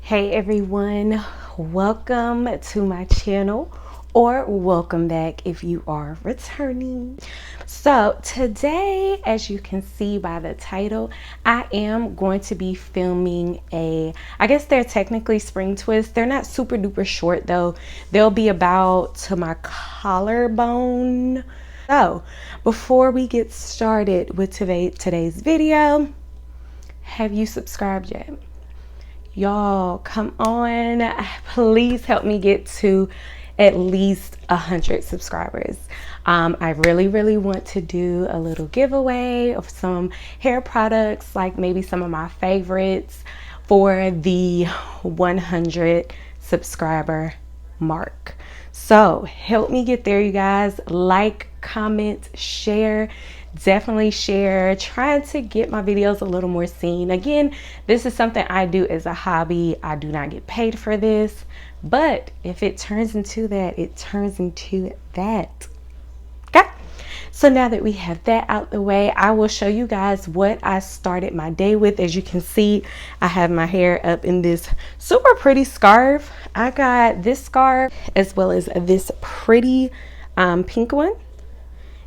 Hey everyone, welcome to my channel, or welcome back if you are returning. So today, as you can see by the title, I am going to be filming I guess they're technically spring twists. They're not super duper short though. They'll be about to my collarbone. So before we get started with today's video, have you subscribed yet? Y'all, come on, please help me get to at least 100 subscribers. I really want to do a little giveaway of some hair products, like maybe some of my favorites, for the 100 subscriber mark. So help me get there, you guys. Like, comment, share. Definitely share. Trying to get my videos a little more seen. Again, this is something I do as a hobby. I do not get paid for this, but if it turns into that, it turns into that. Okay, so now that we have that out the way, I will show you guys what I started my day with. As you can see, I have my hair up in this super pretty scarf. I got this scarf as well as this pretty pink one.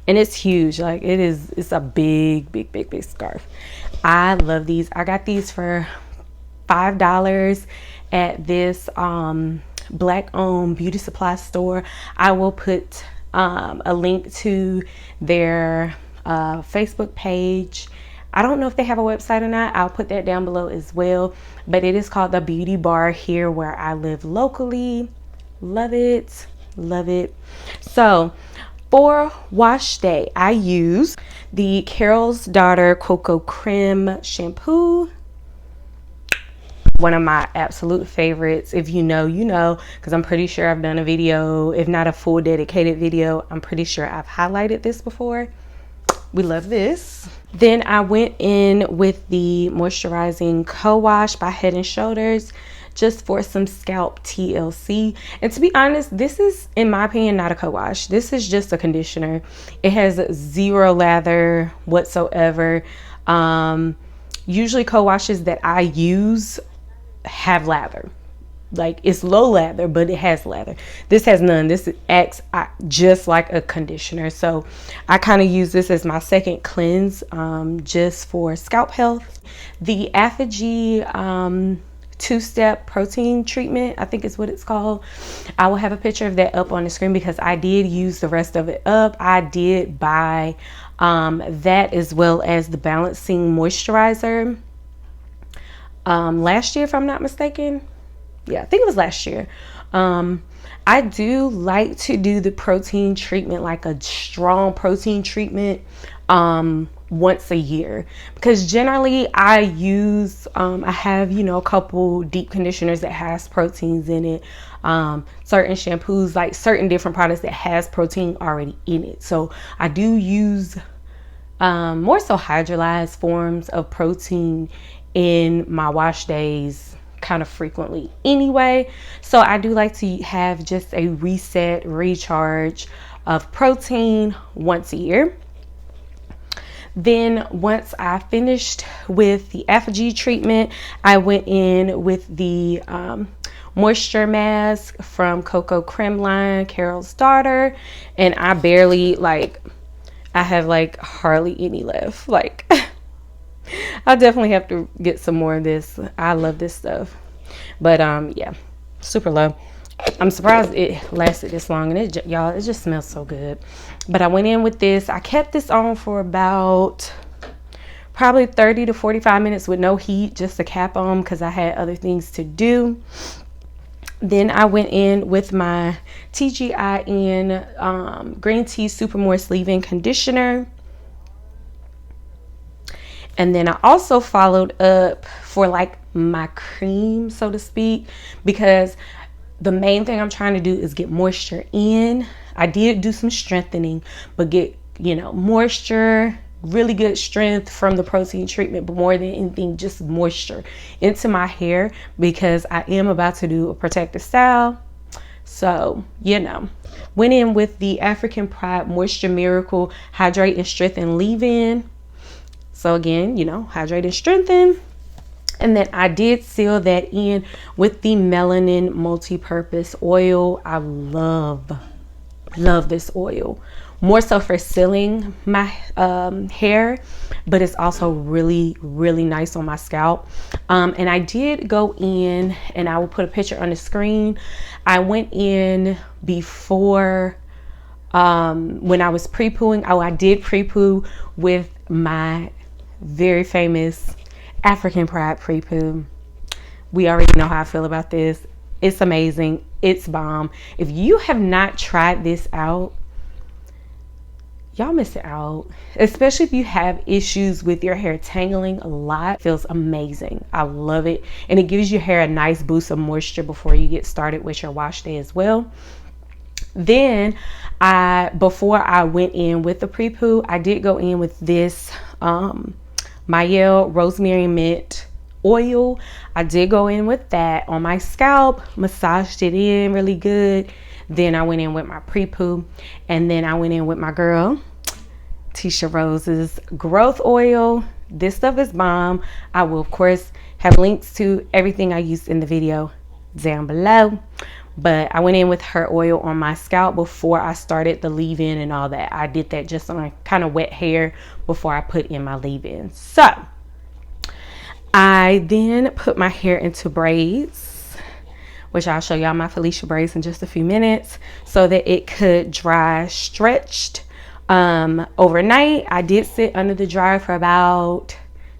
And it's huge. Like it's a big scarf. I love these. I got these for $5 at this black owned beauty supply store. I will put a link to their Facebook page. I don't know if they have a website or not. I'll put that down below as well. But it is called the Beauty Bar here where I live locally. Love it. Love it. So for wash day, I use the Carol's Daughter Cocoa Creme shampoo. One of my absolute favorites. If you know, you know, because I'm pretty sure I've done a video, if not a full dedicated video, I'm pretty sure I've highlighted this before. We love this. Then I went in with the Moisturizing Co-Wash by Head and Shoulders, just for some scalp TLC. And to be honest, this is, in my opinion, not a co-wash. This is just a conditioner. It has zero lather whatsoever. Usually co-washes that I use have lather. Like, it's low lather, but it has lather. This has none. This acts just like a conditioner. So I kind of use this as my second cleanse, just for scalp health. The Apogee two-step protein treatment, I think is what it's called. I will have a picture of that up on the screen because I did use the rest of it up. I did buy that as well as the balancing moisturizer last year, if I'm not mistaken. Yeah, I think it was last year. I do like to do the protein treatment, like a strong protein treatment, once a year, because generally I use I have, you know, a couple deep conditioners that has proteins in it, certain shampoos, like certain different products that has protein already in it. So I do use more so hydrolyzed forms of protein in my wash days kind of frequently anyway. So I do like to have just a reset recharge of protein once a year. Then once I finished with the Apogee treatment, I went in with the moisture mask from Cocoa Creme line, Carol's Daughter, and I barely, like, I have like hardly any left. Like, I definitely have to get some more of this. I love this stuff. But yeah, super low. I'm surprised it lasted this long, and y'all, it just smells so good. But I went in with this. I kept this on for about probably 30 to 45 minutes with no heat, just a cap on, because I had other things to do. Then I went in with my TGIN Green Tea Super Moist Leave-In Conditioner. And then I also followed up for like my cream, so to speak, because the main thing I'm trying to do is get moisture in. I did do some strengthening, but get, you know, moisture, really good strength from the protein treatment, but more than anything, just moisture into my hair, because I am about to do a protective style. So, you know, went in with the African Pride Moisture Miracle Hydrate and Strengthen Leave-In. So again, you know, hydrate and strengthen. And then I did seal that in with the melanin multi-purpose oil. I love this oil, more so for sealing my hair, but it's also really nice on my scalp. And I did go in, and I will put a picture on the screen. I went in before when I was pre-pooing. Oh, I did pre-poo with my very famous African Pride pre-poo. We already know how I feel about this. It's amazing. It's bomb. If you have not tried this out, y'all missing out. Especially if you have issues with your hair tangling a lot. It feels amazing. I love it. And it gives your hair a nice boost of moisture before you get started with your wash day as well. Then before I went in with the pre-poo, I did go in with this Mielle Rosemary Mint oil. I did go in with that on my scalp, massaged it in really good. Then I went in with my pre-poo, and then I went in with my girl Tisha Rose's growth oil. This stuff is bomb. I will of course have links to everything I used in the video down below, but I went in with her oil on my scalp before I started the leave-in and all that. I did that just on kind of wet hair before I put in my leave-in. So I then put my hair into braids, which I'll show y'all my Felicia braids in just a few minutes, so that it could dry stretched overnight. I did sit under the dryer for about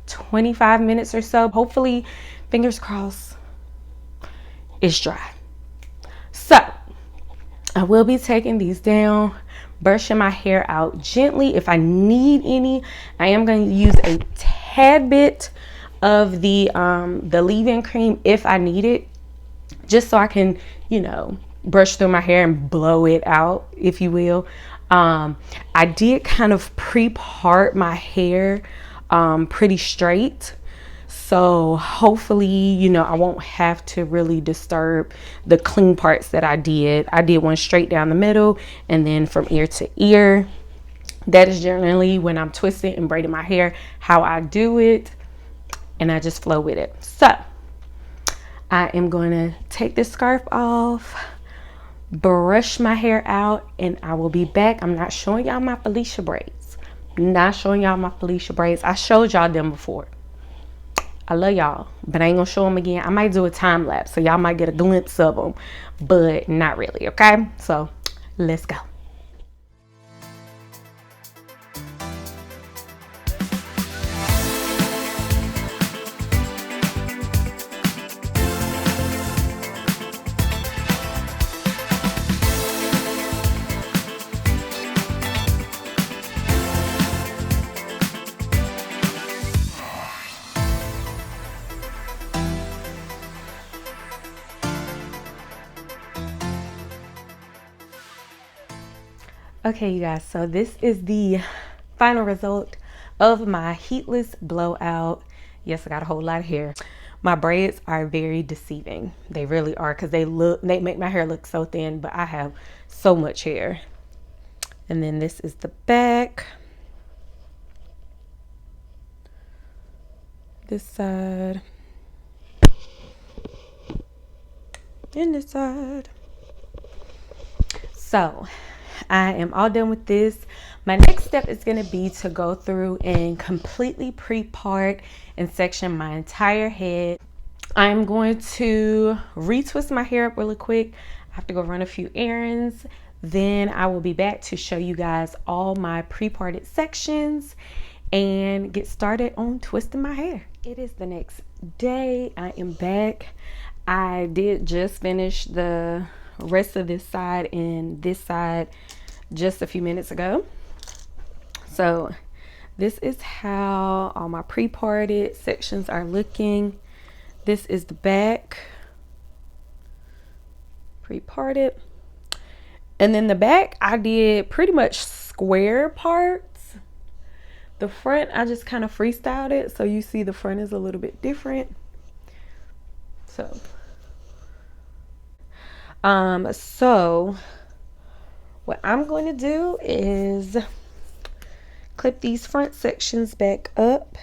25 minutes or so. Hopefully, fingers crossed, it's dry. So I will be taking these down, brushing my hair out gently. If I need any, I am going to use a tad bit of the leave-in cream if I need it, just so I can, you know, brush through my hair and blow it out, if you will. I did kind of pre-part my hair pretty straight, so hopefully, you know, I won't have to really disturb the clean parts that I did. I did one straight down the middle and then from ear to ear. That is generally when I'm twisting and braiding my hair, how I do it, and I just flow with it. So I am going to take this scarf off, brush my hair out, and I will be back. I'm not showing y'all my Felicia braids. Not showing y'all my Felicia braids. I showed y'all them before. I love y'all, but I ain't gonna show them again. I might do a time lapse, so y'all might get a glimpse of them, but not really, okay? So let's go. Okay, you guys, so this is the final result of my heatless blowout. Yes, I got a whole lot of hair. My braids are very deceiving. They really are, because they make my hair look so thin, but I have so much hair. And then this is the back. This side. And this side. So I am all done with this. My next step is going to be to go through and completely pre-part and section my entire head. I'm going to retwist my hair up really quick. I have to go run a few errands. Then I will be back to show you guys all my pre-parted sections and get started on twisting my hair. It is the next day. I am back. I did just finish the rest of this side and this side just a few minutes ago. So this is how all my pre-parted sections are looking. This is the back, pre-parted, and then the back I did pretty much square parts. The front I just kind of freestyled it, so you see the front is a little bit different. So what I'm going to do is clip these front sections back up,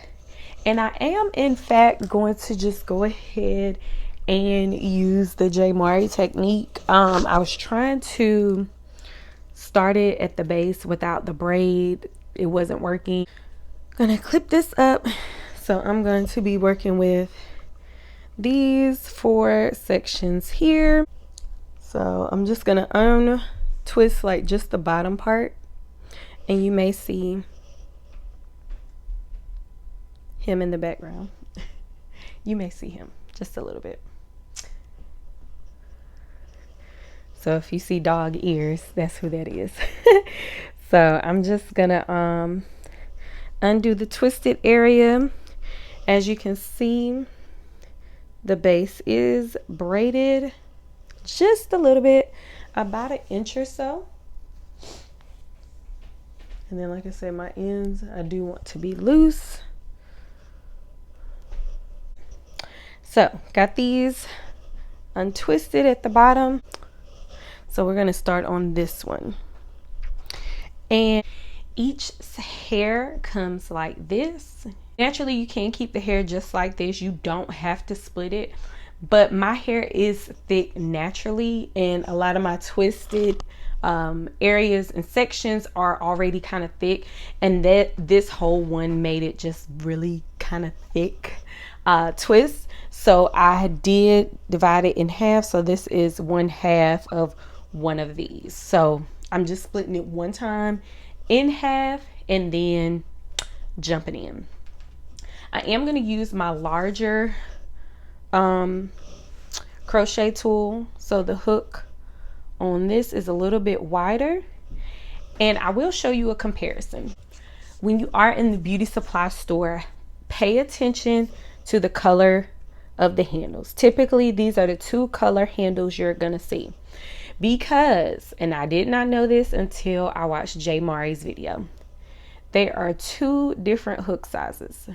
And I am in fact going to just go ahead and use the J. Mari technique. I was trying to start it at the base without the braid. It wasn't working. Gonna clip this up. So I'm going to be working with these 4 sections here. So I'm just gonna untwist like just the bottom part, and you may see him in the background. You may see him just a little bit. So if you see dog ears, that's who that is. So I'm just gonna undo the twisted area. As you can see, the base is braided just a little bit, about 1 inch or so. And then, like I said, my ends I do want to be loose. So got these untwisted at the bottom. So we're gonna start on this one. And each hair comes like this. Naturally, you can keep the hair just like this. You don't have to split it. But my hair is thick naturally, and a lot of my twisted areas and sections are already kind of thick, and that this whole one made it just really kind of thick twist. So I did divide it in half. So this is 1/2 of one of these. So I'm just splitting it one time in half and then jumping in. I am going to use my larger crochet tool. So the hook on this is a little bit wider, and I will show you a comparison. When you are in the beauty supply store, pay attention to the color of the handles. Typically, these are the 2 color handles you're going to see. Because, and I did not know this until I watched J. Mari's video, there are 2 different hook sizes.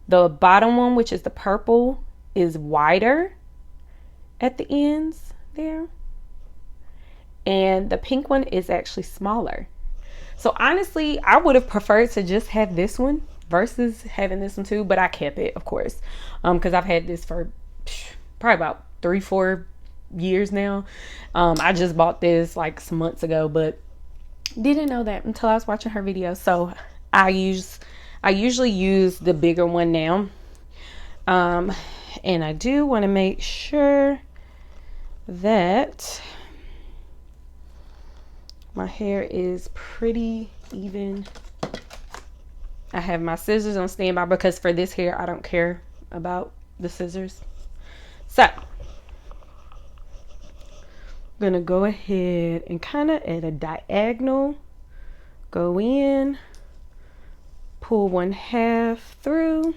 The bottom one, which is the purple, is wider at the ends there, and the pink one is actually smaller. So honestly, I would have preferred to just have this one versus having this one too, but I kept it, of course, because I've had this for probably about 3-4 years now. I just bought this like some months ago, but didn't know that until I was watching her video. So I usually use the bigger one now. And I do want to make sure that my hair is pretty even. I have my scissors on standby because for this hair, I don't care about the scissors. So I'm gonna go ahead and kind of at a diagonal, go in, pull 1/2 through,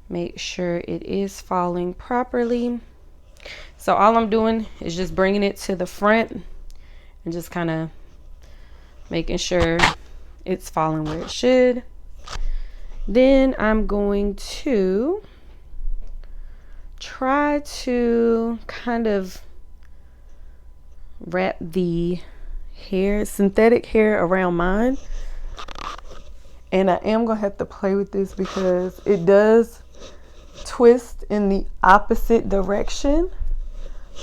make sure it is falling properly. So all I'm doing is just bringing it to the front and just kind of making sure it's falling where it should. Then I'm going to try to kind of wrap the hair, synthetic hair, around mine. And I am going to have to play with this because it does twist in the opposite direction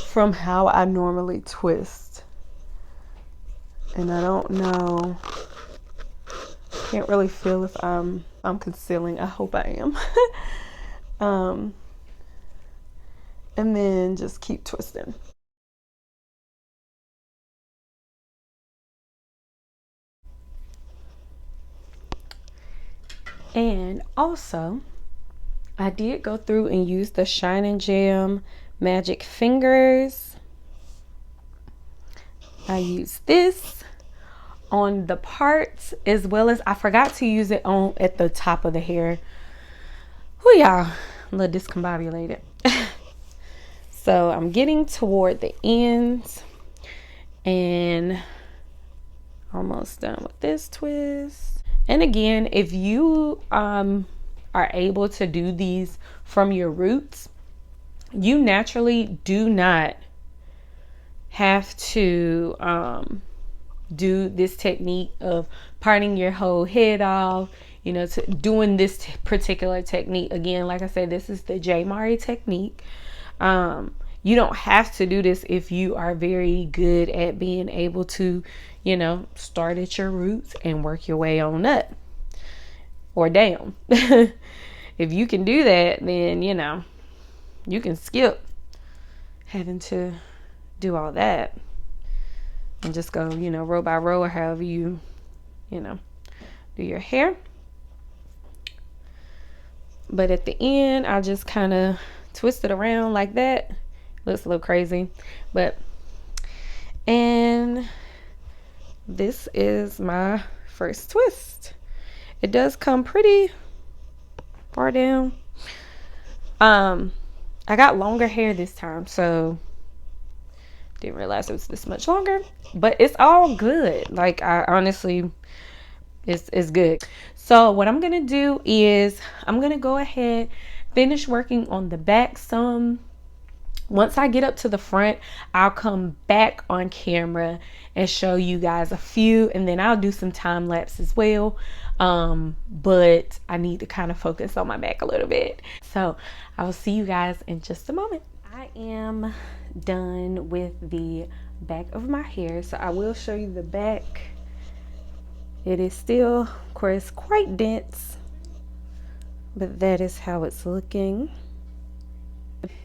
from how I normally twist. And I don't know, can't really feel if I'm concealing. I hope I am. And then just keep twisting. And also, I did go through and use the Shine and Jam Magic Fingers. I used this on the parts as well as I forgot to use it on at the top of the hair. Whoo, y'all, a little discombobulated. So I'm getting toward the ends and almost done with this twist. And again, if you are able to do these from your roots, you naturally do not have to do this technique of parting your whole head off, you know, to doing this particular technique. Again, like I said, this is the J. Mari technique. You don't have to do this if you are very good at being able to, you know, start at your roots and work your way on up or down. If you can do that, then, you know, you can skip having to do all that and just go, you know, row by row, or however you know, do your hair. But at the end, I just kind of twist it around like that. Looks a little crazy, but, and this is my first twist. It does come pretty far down. I got longer hair this time, so didn't realize it was this much longer, but it's all good. Like, I honestly, it's good. So what I'm gonna do is I'm gonna go ahead, finish working on the back some. Once I get up to the front, I'll come back on camera and show you guys a few, and then I'll do some time lapse as well. But I need to kind of focus on my back a little bit. So I will see you guys in just a moment. I am done with the back of my hair, so I will show you the back. It is still, of course, quite dense, but that is how it's looking.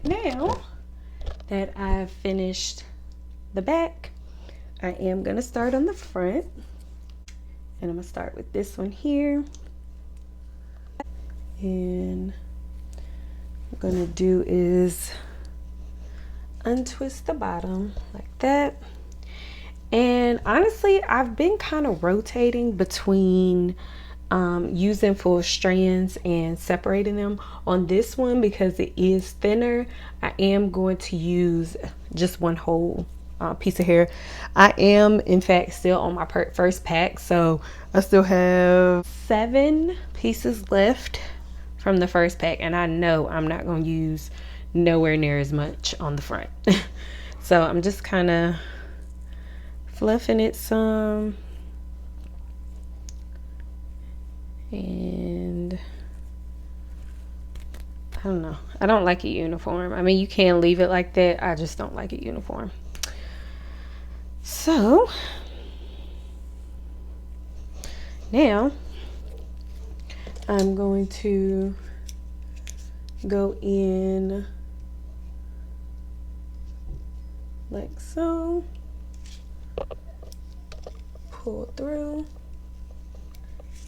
Now that I've finished the back, I am going to start on the front, and I'm going to start with this one here, and what I'm going to do is untwist the bottom like that. And honestly, I've been kind of rotating between using full strands and separating them. On this one, because it is thinner, I am going to use just one whole piece of hair. I am, in fact, still on my first pack, so I still have 7 pieces left from the first pack, and I know I'm not going to use nowhere near as much on the front. So I'm just kind of fluffing it some, and I don't know, I don't like it uniform. I mean, you can leave it like that, I just don't like it uniform. So now I'm going to go in like so, pull through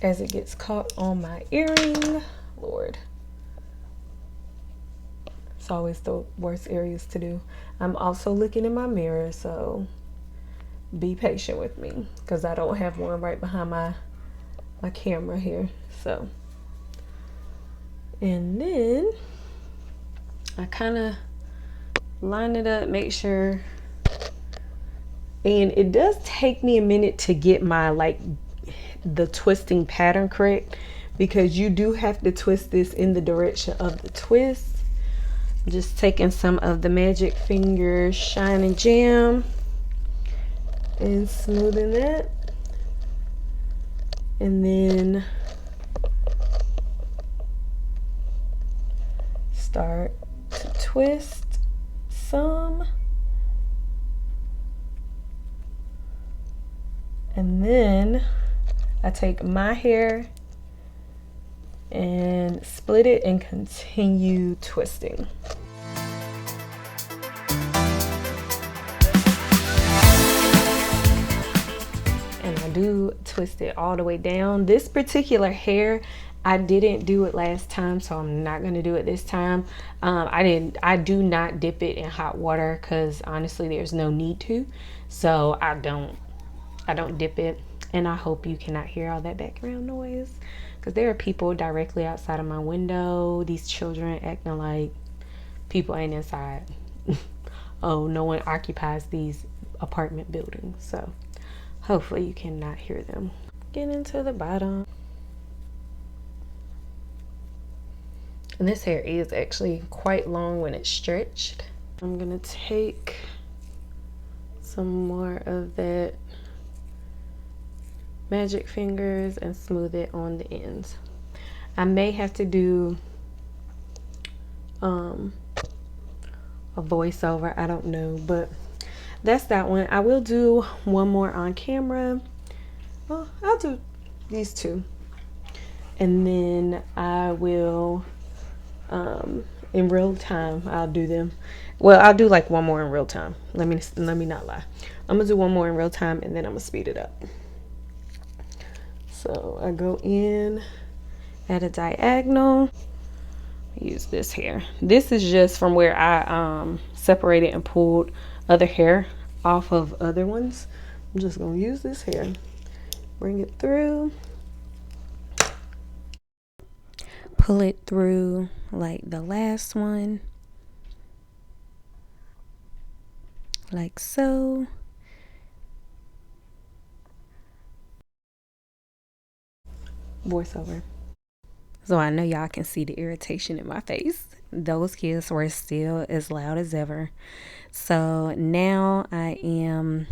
as it gets caught on my earring. Lord, it's always the worst areas to do. I'm also looking in my mirror, so be patient with me because I don't have one right behind my camera here. So, and then I kind of line it up, make sure. And it does take me a minute to get my, like, the twisting pattern correct, because you do have to twist this in the direction of the twist. Just taking some of the Magic Finger Shine and Jam and smoothing that. And then start to twist some. And then I take my hair and split it and continue twisting. And I do twist it all the way down. This particular hair, I didn't do it last time, so I'm not going to do it this time. I do not dip it in hot water because honestly there's no need to. So I don't dip it, and I hope you cannot hear all that background noise because there are people directly outside of my window. These children acting like people ain't inside. Oh, no one occupies these apartment buildings, so hopefully you cannot hear them. Get into the bottom. And this hair is actually quite long when it's stretched. I'm gonna take some more of that magic fingers and smooth it on the ends. I may have to do a voiceover, I don't know, but that's that one. I will do one more on camera. Well, I'll do these two, and then I will in real time I'll do them. Well, I'll do like one more in real time. Let me not lie. I'm gonna do one more in real time, and then I'm gonna speed it up. So I go in at a diagonal. Use this hair. This is just from where I separated and pulled other hair off of other ones. I'm just gonna use this hair, bring it through, pull it through like the last one, like so. Voiceover. So I know y'all can see the irritation in my face. Those kids were still as loud as ever. So now I am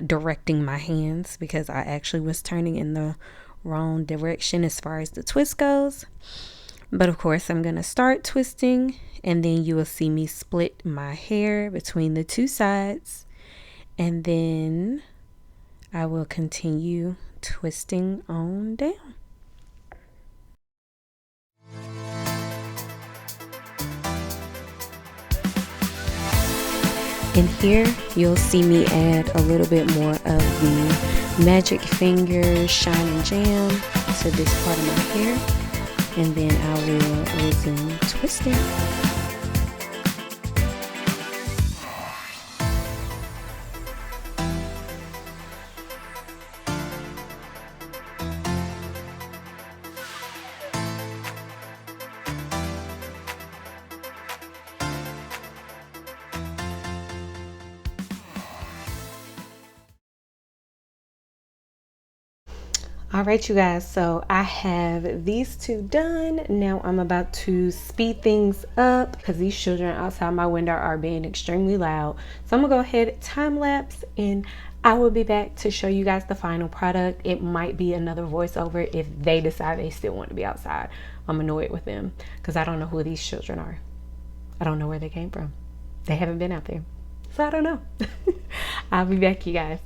directing my hands because I actually was turning in the wrong direction as far as the twist goes. But of course I'm going to start twisting, and then you will see me split my hair between the two sides, and then I will continue twisting on down. And here you'll see me add a little bit more of the magic finger shine and jam to this part of my hair, and then I will resume twisting. All right, you guys, so I have these two done. Now I'm about to speed things up because these children outside my window are being extremely loud. So I'm gonna go ahead, time lapse, and I will be back to show you guys the final product. It might be another voiceover if they decide they still want to be outside. I'm annoyed with them because I don't know who these children are. I don't know where they came from. They haven't been out there, so I don't know. I'll be back, you guys.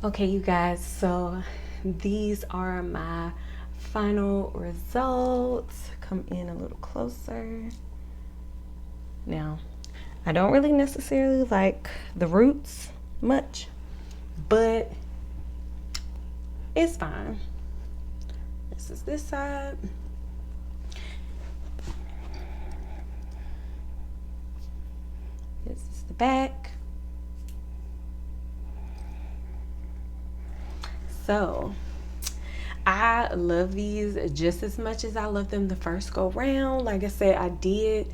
Okay, you guys, so these are my final results. Come in a little closer. Now, I don't really necessarily like the roots much, but it's fine. This is this side. This is the back. So I love these just as much as I love them the first go round. Like I said, I did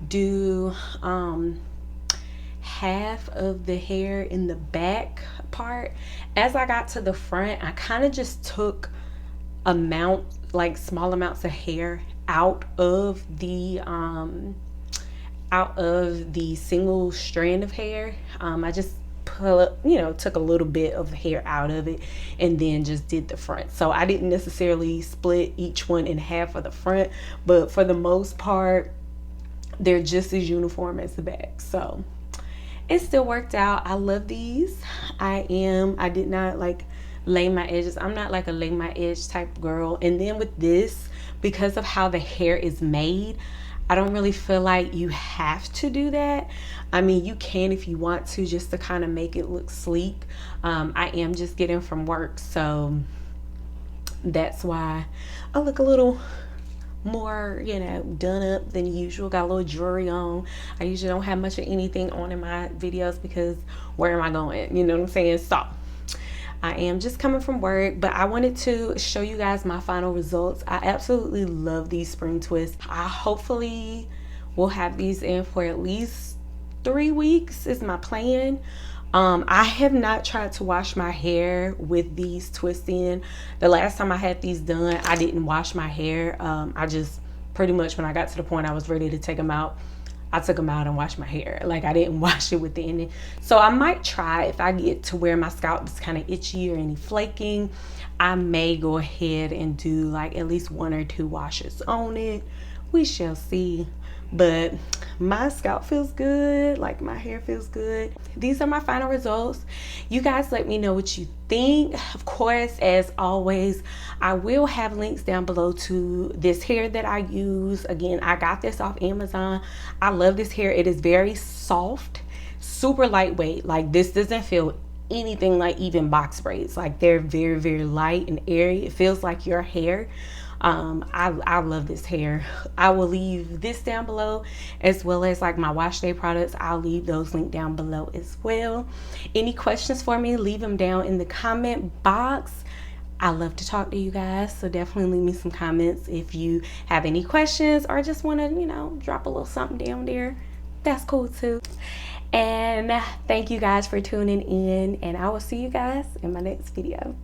do half of the hair in the back part. As I got to the front, I kind of just took small amounts of hair out of the single strand of hair. I just took a little bit of hair out of it and then just did the front. So I didn't necessarily split each one in half for the front, but for the most part they're just as uniform as the back. So it still worked out. I love these. I did not like lay my edges. I'm not like a lay my edge type girl. And then with this, because of how the hair is made, I don't really feel like you have to do that. I mean, you can if you want to, just to kind of make it look sleek. I am just getting from work, so That's why I look a little more, you know, done up than usual. Got a little jewelry on. I usually don't have much of anything on in my videos because where am I going? You know what I'm saying? So I am just coming from work, but I wanted to show you guys my final results. I absolutely love these spring twists. I hopefully will have these in for at least 3 weeks is my plan. I have not tried to wash my hair with these twists in. The last time I had these done, I didn't wash my hair. I just pretty much, when I got to the point I was ready to take them out, I took them out and washed my hair. Like, I didn't wash it within it. So I might try, if I get to where my scalp is kind of itchy or any flaking, I may go ahead and do like at least 1 or 2 washes on it. We shall see. But my scalp feels good, like my hair feels good. These are my final results. You guys let me know what you think. Of course, as always, I will have links down below to this hair that I use. Again, I got this off Amazon. I love this hair. It is very soft, super lightweight. Like, this doesn't feel anything like even box braids. Like, they're very, very light and airy. It feels like your hair. I love this hair. I will leave this down below, as well as like my wash day products. I'll leave those linked down below as well. Any questions for me, leave them down in the comment box. I love to talk to you guys, so definitely leave me some comments if you have any questions or just want to, you know, drop a little something down there. That's cool too. And thank you guys for tuning in, and I will see you guys in my next video.